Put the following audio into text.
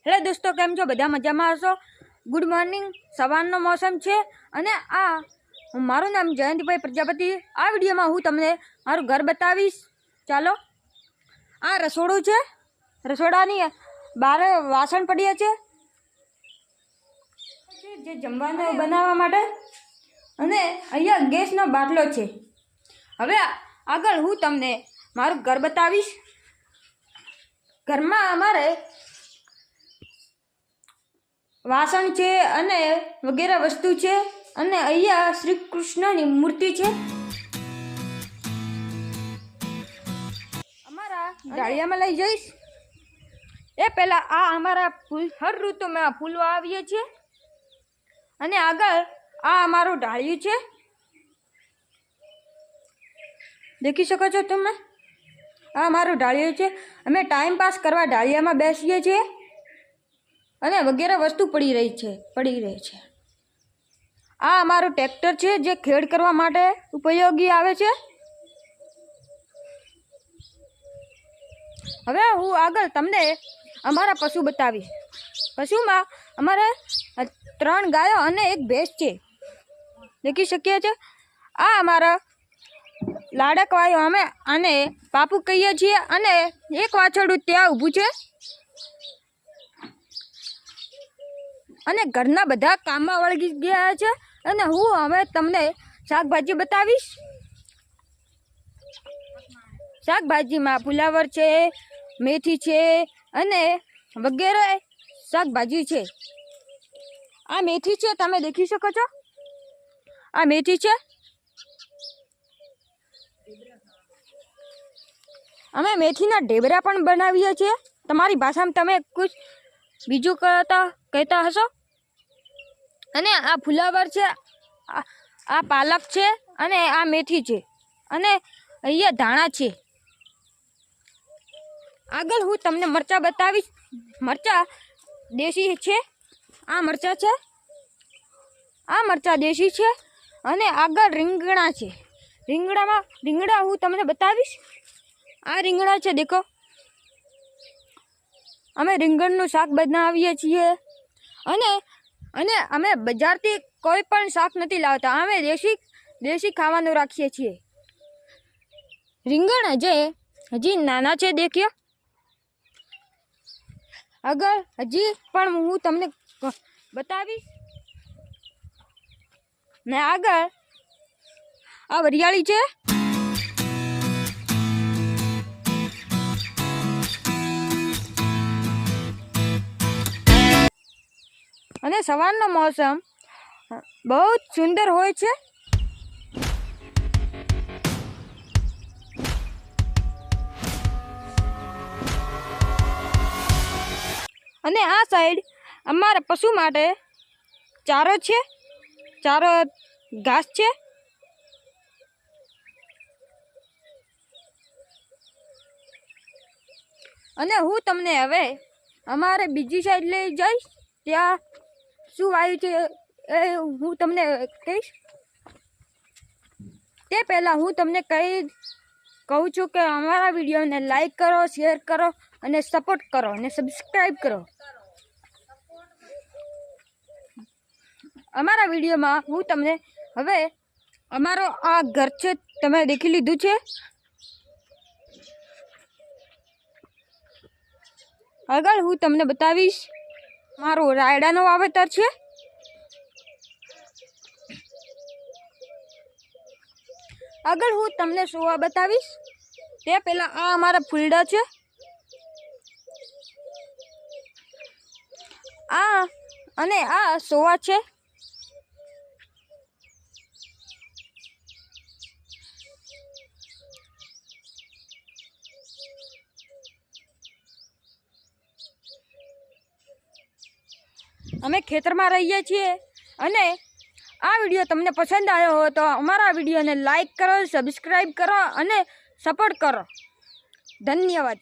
Hello दोस्तों, केम छो? बधा मजामां हशो। Good morning. सवारनो मौसम छे अने आ मारुं नाम जयंतभाई प्रजापति। आ विडियोमां हूँ तमने मारुं घर बतावीश। चालो, आ रसोड़ું छे। रसोડાની બહાર વાસણ પડ્યા છે જે જમવાનું બનાવવા માટે અને અહીંયા ગેસનો બાટલો છે। હવે આગળ હું તમને મારું ઘર બતાવીશ। ઘરમાં અમારે વાસણ છે અને વગેરે વસ્તુ છે અને અહીંયા શ્રી કૃષ્ણની મૂર્તિ છે। અમારા ડાળિયામાં લઈ જઈશ એ પહેલા આ અમારા ફૂલ હર ઋતુમાં ફૂલો આવીએ છીએ અને આગળ આ અમારું ડાળિયું છે, દેખી શકો છો તમે। આ અમારું ડાળિયું છે। અમે ટાઈમ પાસ કરવા ડાળિયામાં બેસીએ છીએ અને વગેરે વસ્તુ પડી રહી છે। આ અમારું ટ્રેક્ટર છે જે ખેડ કરવા માટે ઉપયોગી આવે છે। હવે હું આગળ તમને અમારા પશુ બતાવીશ। પશુમાં અમારે 3 ગાયો અને 1 ભેંસ છે, દેખી શકીએ છે। આ અમારા લાડક વાયો અમે આને પાપુ કહીએ છીએ અને એક વાછરડું ત્યાં ઊભું છે અને ઘરના બધા કામમાં વળગી ગયા છે અને હું હવે તમને શાકભાજી બતાવીશ। શાકભાજીમાં ફુલાવર છે, મેથી છે અને વગેરે શાકભાજી છે। આ મેથી છે, તમે દેખી શકો છો। આ મેથી છે। અમે મેથીના ઢેબરા પણ બનાવીએ છીએ। તમારી ભાષામાં તમે કુછ બીજું કહેતા હશો। અને આ ફુલાવર છે, આ પાલક છે અને આ મેથી છે અને અહીંયા ધાણા છે। આગળ હું તમને મરચાં બતાવીશ। મરચાં દેશી છે। આ મરચાં છે, આ મરચાં દેશી છે અને આગળ રીંગણા છે। રીંગણા હું તમને બતાવીશ। આ રીંગણા છે, દેખો। અમે રીંગણનું શાક બનાવીએ છીએ અને અમે બજારથી કોઈ પણ શાક નથી લાવતા। અમે દેશી ખાવાનું રાખીએ છીએ। રીંગણ હજી નાના છે, દેખ્યો। આગળ હજી પણ હું તમને બતાવીશ ને આગળ આ વરિયાળી છે અને સવારનો મોસમ બહુ સુંદર હોય છે। અને આ સાઈડ અમારા પશુ માટે ચારો છે, ચારો ઘાસ છે। અને હું તમને હવે અમારે બીજી સાઈડ લઈ જઈશ। ત્યાં શું આવ્યું છે એ હું તમને કહીશ। તે પહેલાં હું તમને કહું છું કે અમારા વિડીયોને લાઈક કરો, શેર કરો અને સપોર્ટ કરો અને સબસ્ક્રાઈબ કરો। અમારા વિડીયોમાં હું તમને હવે અમારો આ ઘર છે, તમે દેખી લીધું છે। આગળ હું તમને બતાવીશ મારું રાયડાનું વાવેતર છે। આગળ હું તમને સોવા બતાવીશ। તે પહેલાં આ અમારા ફૂલડા છે। આ અને આ સોવા છે। અમે ખેતરમાં રહીએ છીએ અને આ વિડીયો તમને પસંદ આવ્યો હોય તો અમારા વિડીયોને લાઈક કરો, સબસ્ક્રાઈબ કરો અને સપોર્ટ કરો। ધન્યવાદ।